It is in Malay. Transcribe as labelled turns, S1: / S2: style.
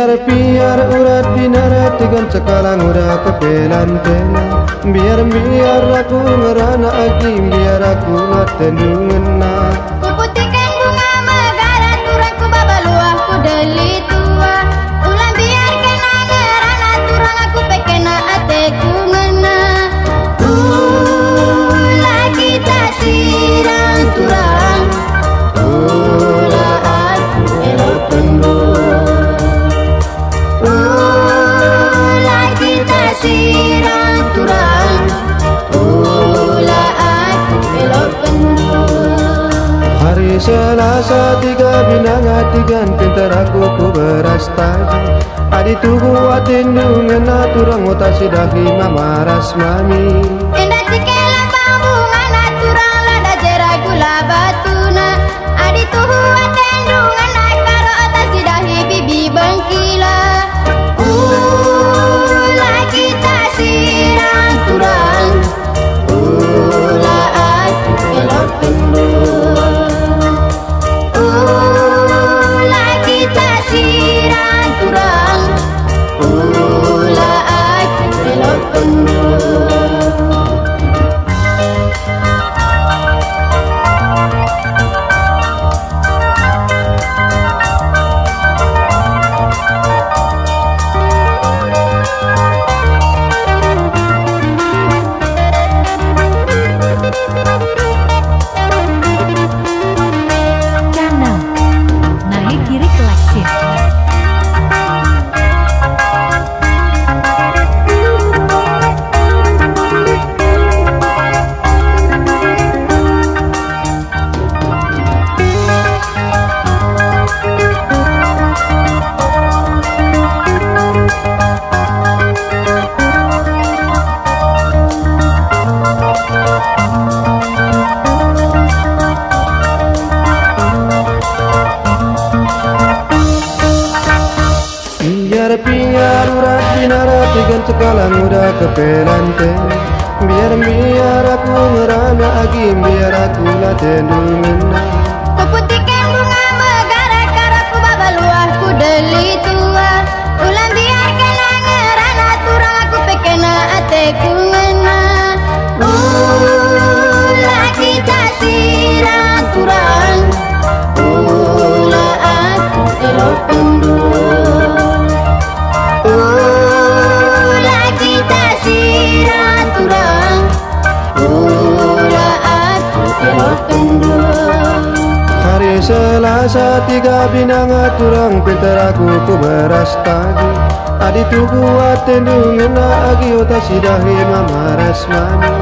S1: Biar urat binarat dengan sekalang udah kepelan-pelan. Biar aku ngerana lagi, biar aku ngatendungan na.
S2: Kuputikan bunga megara turang ku babaluah ku deli tua. Ulang biar kena ngerana turang aku pekena ateku ngena. Lagi tak sirang turang. Aku elok pendul. Lagi tak sirang turang. Aku elok pendul.
S1: Hari Selasa 3 binanga tigan pintar aku ku beras tadi. Adi tugu atindungan aturang utasi dahi mama rasmani.
S2: Endah cikelan bunga naturang lada jera gula batuna. Adi tuhu atendungan karo atas sidahi bibi bengkila. Lagi tak sirang turang. Aku elok pendul. Lagi tak sirang turang. Aku elok pendul.
S3: Kanan, naik kiri klaksin.
S1: Biar urat binarat dengan sekalang udah kepelan-pelan. Biar aku ngerana lagi, biar aku latendungan na.
S2: Kuputikan bunga megara karo ku babaluah ku deli tua. Ulang biar kena ngerana turang aku pekena ateku ngena. Lagi tak sirang turang. Aku elok pendul. Lagi tak sirang turang. Aku elok pendul.
S1: Hari Selasa 3 binanga turang pintar aku ku beras tadi. Adi tugu atendungan lagi utasi dahi mama rasmani.